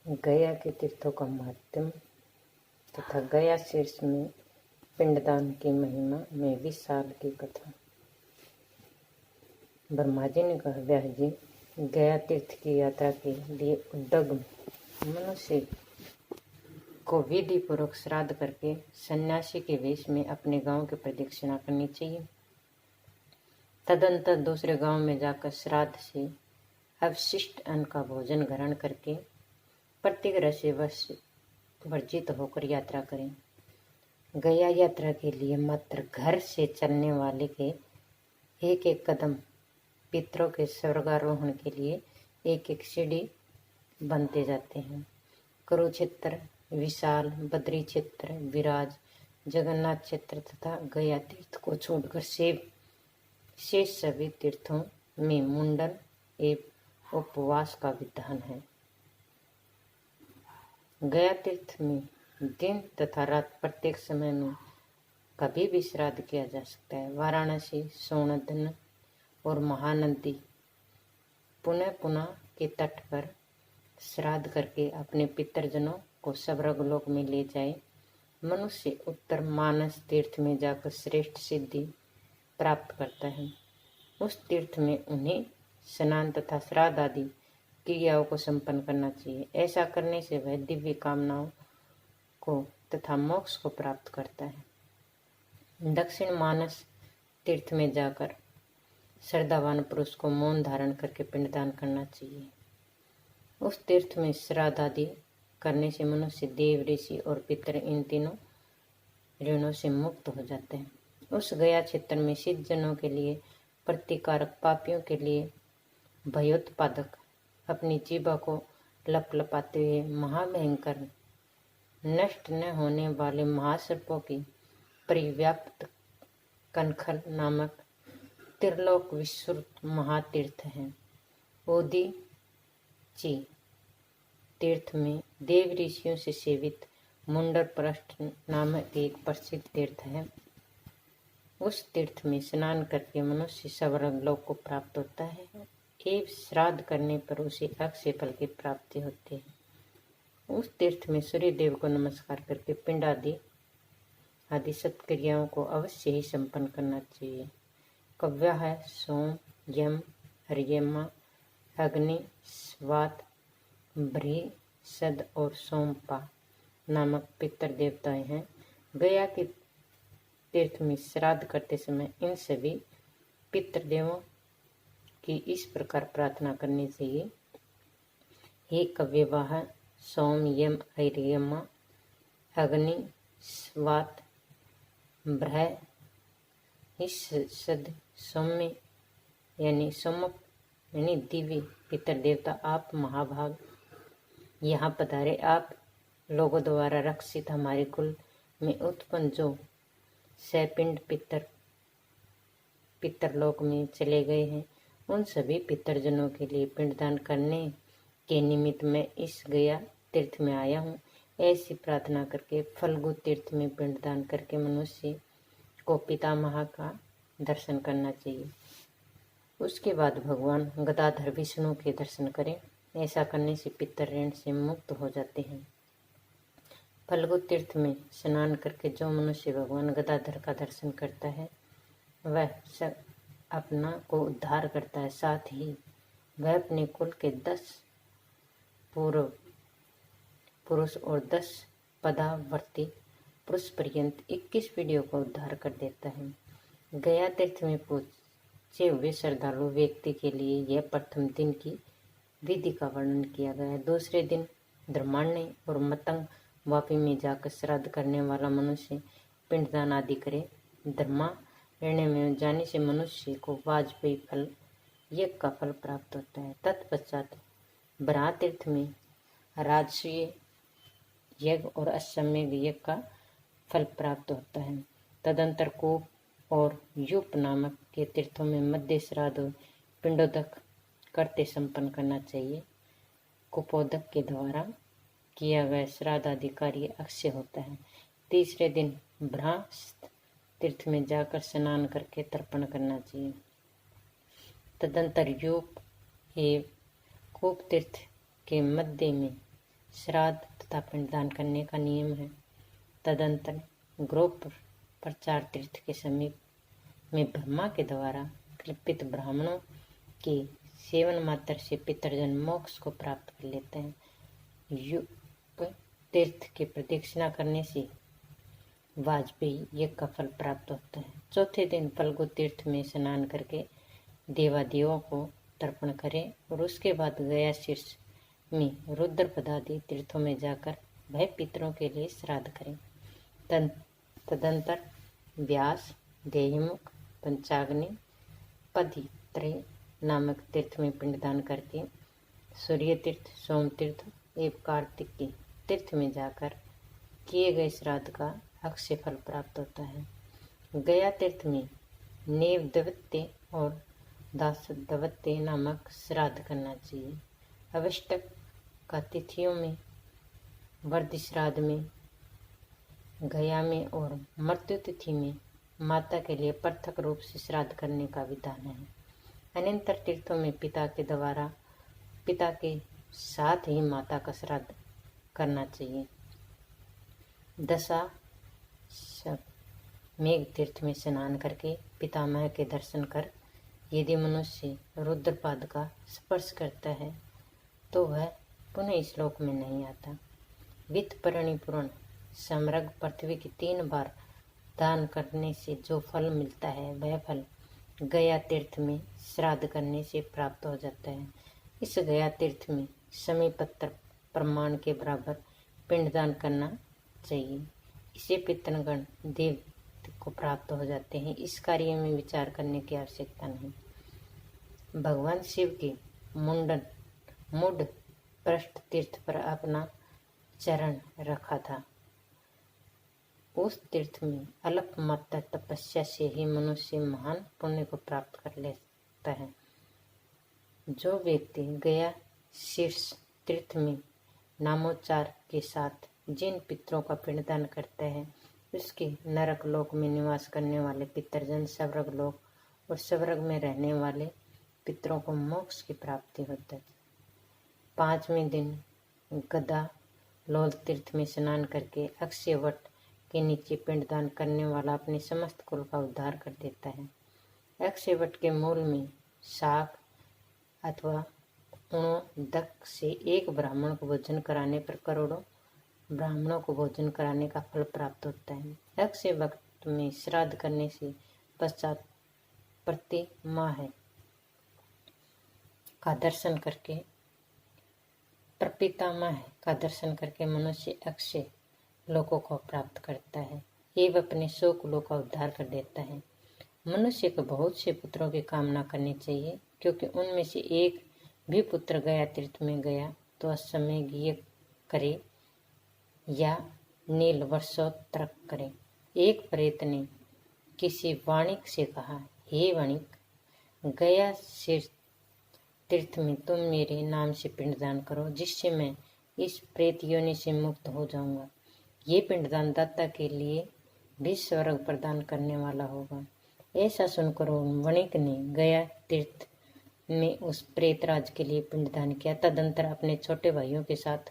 गया के तीर्थों का महत्व तथा गया शीर्ष में पिंडदान की महिमा में 20 साल की कथा। ब्रह्मा जी ने कहा, व्यास जी, गया तीर्थ की यात्रा के लिए उद्दग्न मनुष्य को विधि पूर्वक श्राद्ध करके सन्यासी के वेश में अपने गांव की प्रदक्षिणा करनी चाहिए। तदंतर दूसरे गांव में जाकर श्राद्ध से अवशिष्ट अन्न का भोजन ग्रहण करके प्रतिग्रह से वर्जित होकर यात्रा करें। गया यात्रा के लिए मात्र घर से चलने वाले के एक एक कदम पितरों के स्वर्गारोहण के लिए एक एक सीढ़ी बनते जाते हैं। कुरुक्षेत्र, विशाल, बद्री क्षेत्र, विराज, जगन्नाथ क्षेत्र तथा गया तीर्थ को छोड़कर शेष सभी तीर्थों में मुंडन एवं उपवास का विधान है। गया तीर्थ में दिन तथा रात प्रत्येक समय में कभी भी श्राद्ध किया जा सकता है। वाराणसी, सोनदन और महानदी पुनः पुनः के तट पर श्राद्ध करके अपने पितरजनों को स्वर्गलोक में ले जाए। मनुष्य उत्तर मानस तीर्थ में जाकर श्रेष्ठ सिद्धि प्राप्त करता है। उस तीर्थ में उन्हें स्नान तथा श्राद्ध आदि क्रियाओं को संपन्न करना चाहिए। ऐसा करने से वह दिव्य कामनाओं को तथा मोक्ष को प्राप्त करता है। दक्षिण मानस तीर्थ में जाकर श्रद्धावान पुरुष को मौन धारण करके पिंडदान करना चाहिए। उस तीर्थ में श्राद्ध आदि करने से मनुष्य, देव, ऋषि और पितर इन तीनों ऋणों से मुक्त हो जाते हैं। उस गया क्षेत्र में सिद्ध जनों के लिए प्रतिकारक, पापियों के लिए भयोत्पादक, अपनी जीवा को लपलपाते हुए महाभयंकर, नष्ट न होने वाले महासर्पों की परिव्याप्त कनखल नामक त्रिलोक विस्तृत महातीर्थ है। ओदीची तीर्थ में देव ऋषियों से सेवित मुंडर पृष्ठ नामक एक प्रसिद्ध तीर्थ है। उस तीर्थ में स्नान करके मनुष्य स्वर्गलोक को प्राप्त होता है एवं श्राद्ध करने पर उसे अक्षय फल की प्राप्ति होती है। उस तीर्थ में सूर्य देव को नमस्कार करके पिंड आदि सत्क्रियाओं को अवश्य ही संपन्न करना चाहिए। कव्या है सोम, यम, हरियमा, अग्नि, स्वात, बृहस्पति और सोमपा नामक पितर देवताएं हैं। गया के तीर्थ में श्राद्ध करते समय इन सभी पितृदेवों की इस प्रकार प्रार्थना करनी चाहिए। हे कव्यवाह, सोम, यम, हरियमा, अग्नि, स्वात, बृहस्पति, सौम्य यानी सोमप यानी दिव्य पितर देवता, आप महाभाग यहाँ पधारे। आप लोगों द्वारा रक्षित हमारे कुल में उत्पन्न जो सैपिंड पितरलोक में चले गए हैं, उन सभी पितरजनों के लिए पिंडदान करने के निमित्त मैं इस गया तीर्थ में आया हूँ। ऐसी प्रार्थना करके फल्गु तीर्थ में पिंडदान करके मनुष्य को पितामह का दर्शन करना चाहिए। उसके बाद भगवान गदाधर विष्णु के दर्शन करें। ऐसा करने से पितर ऋण से मुक्त हो जाते हैं। फल्गु तीर्थ में स्नान करके जो मनुष्य भगवान गदाधर का दर्शन करता है, वह अपना को उद्धार करता है। साथ ही वह अपने कुल के 10 पूर्व पुरुष और 10 पदावर्ती पुरुष पर्यंत 21 पीढ़ियों का उद्धार कर देता है। गया तीर्थ में पहुंचे हुए श्रद्धालु व्यक्ति के लिए यह प्रथम दिन की विधि का वर्णन किया गया है। दूसरे दिन धर्माण्य और मतंग वापी में जाकर श्राद्ध करने वाला मनुष्य पिंडदान आदि करे। धर्माण्य में जाने से मनुष्य को वाजपेयी फल, यज्ञ का फल प्राप्त होता है। तत्पश्चात बराह तीर्थ में राजसूय यज्ञ और अश्वमेध यज्ञ का फल प्राप्त होता है। तदंतर कूप और यूप नामक के तीर्थों में मध्य श्राद्ध और पिंडोदक करते संपन्न करना चाहिए। कुपोदक के द्वारा किया गया श्राद्ध आदि कार्य अक्षय होता है। तीसरे दिन बृहस्पति तीर्थ में जाकर स्नान करके तर्पण करना चाहिए। तदंतर यूप एवं कूप तीर्थ के मध्य में श्राद्ध तथा पिंडदान करने का नियम है। तदंतर ग्रोप प्रचार तीर्थ के समीप में ब्रह्मा के द्वारा कल्पित ब्राह्मणों के सेवन मात्र से पितरजन मोक्ष को प्राप्त कर लेते हैं। युग तीर्थ की प्रदक्षिणा करने से वाजपेयी यज्ञ का फल प्राप्त होता है। चौथे दिन फल्गु तीर्थ में स्नान करके देवादेवों को तर्पण करें और उसके बाद गया शीर्ष में रुद्रपदादि तीर्थों में जाकर वह पितरों के लिए श्राद्ध करें। तदंतर व्यास, देहिमुख, पंचाग्नि, पदित्रय नामक तीर्थ में पिंडदान करके सूर्य तीर्थ, सोम तीर्थ एवं कार्तिक के तीर्थ में जाकर किए गए श्राद्ध का अक्षय फल प्राप्त होता है। गया तीर्थ में नेव दवत्य और दास दवत्य नामक श्राद्ध करना चाहिए। अविष्टक का तिथियों में वर्ध श्राद्ध में गया में और मृत्यु तिथि में माता के लिए पृथक रूप से श्राद्ध करने का विधान है। अनंतर तीर्थों में पिता के साथ ही माता का श्राद्ध करना चाहिए। दशा मेघ तीर्थ में स्नान करके पितामह के दर्शन कर यदि मनुष्य रुद्रपाद का स्पर्श करता है तो वह पुनः इस लोक में नहीं आता। वित्त परिपूर्ण समृग पृथ्वी की 3 बार दान करने से जो फल मिलता है वह फल गया तीर्थ में श्राद्ध करने से प्राप्त हो जाता है। इस गया तीर्थ में समी पत्र प्रमाण के बराबर पिंडदान करना चाहिए। इसे पितृगण देव को प्राप्त हो जाते हैं। इस कार्य में विचार करने की आवश्यकता नहीं। भगवान शिव के मूड पृष्ठ तीर्थ पर अपना चरण रखा था। उस तीर्थ में अल्प मात्र तपस्या से ही मनुष्य महान पुण्य को प्राप्त कर लेता है। जो व्यक्ति गया शीर्ष तीर्थ में नामोच्चार के साथ जिन पितरों का पिंडदान करता है उसके नरक लोक में निवास करने वाले पितरजन स्वर्ग लोक और स्वर्ग में रहने वाले पितरों को मोक्ष की प्राप्ति होती है। 5वें दिन गदा लोल तीर्थ में स्नान करके अक्षय वट के नीचे पिंडदान करने वाला अपने समस्त कुल का उद्धार कर देता है। अक्षय वट के मूल में शाक अथवा उणोदक से एक ब्राह्मण को भोजन कराने पर करोड़ों ब्राह्मणों को भोजन कराने का फल प्राप्त होता है। अक्षय वक्त में श्राद्ध करने से पश्चात प्रति माह का दर्शन करके प्रपितामह का दर्शन करके मनुष्य अक्षय लोकों को प्राप्त करता है एवं अपने 100 कुलों का उद्धार कर देता है। मनुष्य को बहुत से पुत्रों की कामना करनी चाहिए, क्योंकि उनमें से एक भी पुत्र गया तीर्थ में गया तो असमय यज्ञ करे या नील वर्षोत्तरक करे। एक प्रेत ने किसी वाणिक से कहा, हे वाणिक, गया शीर्ष तीर्थ में तुम मेरे नाम से पिंडदान करो, जिससे मैं इस प्रेत योनि से मुक्त हो जाऊंगा। ये पिंडदान दाता के लिए भी स्वर्ग प्रदान करने वाला होगा। ऐसा सुनकर वणिक ने गया तीर्थ में उस प्रेतराज के लिए पिंडदान किया। तदंतर अपने छोटे भाइयों के साथ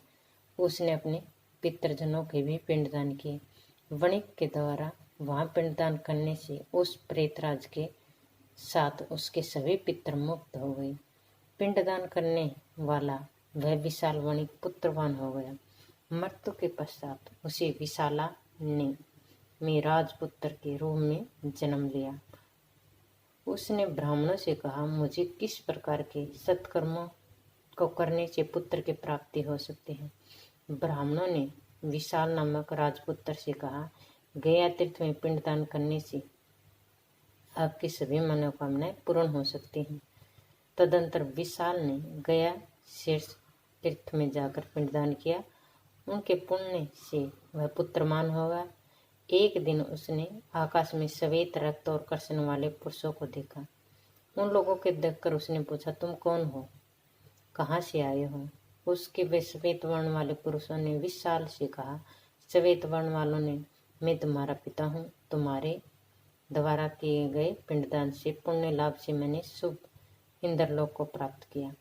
उसने अपने पितृजनों के भी पिंडदान किए। वणिक के द्वारा वहां पिंडदान करने से उस प्रेतराज के साथ उसके सभी पितृ मुक्त हो गए। पिंडदान करने वाला वह विशाल वणिक पुत्रवान हो गया। मृत्यु के पश्चात उसी विशाला ने राजपुत्र के रूप में जन्म लिया। उसने ब्राह्मणों से कहा, मुझे किस प्रकार के सत्कर्मों को करने से पुत्र की प्राप्ति हो सकती है। ब्राह्मणों ने विशाल नामक राजपुत्र से कहा, गया तीर्थ में पिंडदान करने से आपकी सभी मनोकामनाएं पूर्ण हो सकती हैं। तदंतर विशाल ने गया शीर्ष तीर्थ में जाकर पिंडदान किया। उनके पुण्य से वह पुत्रमान होगा। एक दिन उसने आकाश में श्वेत रक्त और कर्षण वाले पुरुषों को देखा। उन लोगों के देखकर उसने पूछा, तुम कौन हो, कहाँ से आए हो। उसके वे श्वेत वर्ण वाले पुरुषों ने विशाल से कहा, श्वेत वर्ण वालों ने, मैं तुम्हारा पिता हूँ। तुम्हारे द्वारा किए गए पिंडदान से पुण्य लाभ से मैंने शुभ इंद्रलोक को प्राप्त किया।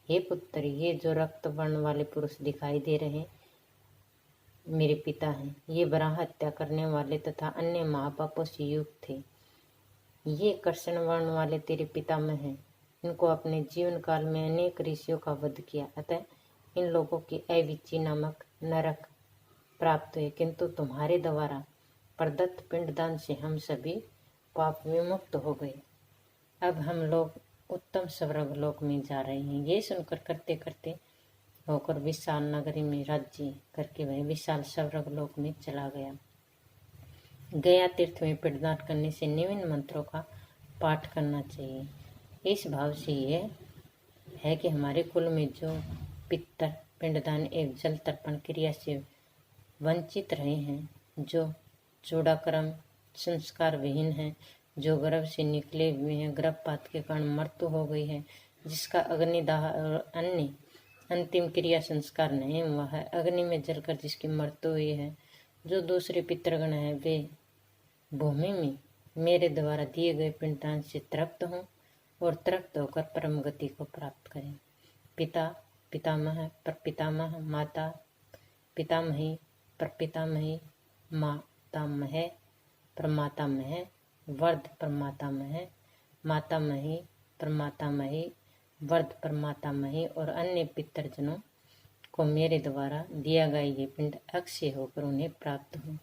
हे पुत्र, ये जो रक्त वर्ण वाले पुरुष दिखाई दे रहे हैं मेरे पिता हैं। ये बराह हत्या करने वाले तथा अन्य महापापों से युक्त थे। ये कृष्ण वर्ण वाले तेरे पितामह हैं। इनको अपने जीवन काल में अनेक ऋषियों का वध किया, अतः इन लोगों की अविची नामक नरक प्राप्त हुए, किंतु तुम्हारे द्वारा प्रदत्त पिंडदान से हम सभी पाप विमुक्त हो गए। अब हम लोग उत्तम स्वर्गलोक में जा रहे हैं। ये सुनकर करते करते होकर विशाल नगरी में राज्य करके वह विशाल स्वर्गलोक में चला गया। गया तीर्थ में पिंडदान करने से निम्न मंत्रों का पाठ करना चाहिए। इस भाव से यह है कि हमारे कुल में जो पितर पिंडदान एवं जल तर्पण क्रिया से वंचित रहे हैं, जो चूड़ाक्रम संस्कार विहीन है, जो गर्भ से निकले हुए हैं, गर्भपात के कारण मृत्यु हो गई है, जिसका अग्निदाह और अन्य अंतिम क्रिया संस्कार नहीं हुआ है, अग्नि में जलकर जिसकी मृत्यु हुई है, जो दूसरे पितृगण है, वे भूमि में मेरे द्वारा दिए गए पिंडदान से तृप्त हों और तृप्त होकर परम गति को प्राप्त करें। पिता, पितामह, प्रपितामह, माता, पितामही, प्रपितामही, मातामह, प्रमातामह, वर्ध प्रमातामह, मातामही, प्रमातामही, वर्ध प्रमातामही और अन्य पितृजनों को मेरे द्वारा दिया गया ये पिंड अक्षय होकर उन्हें प्राप्त हो।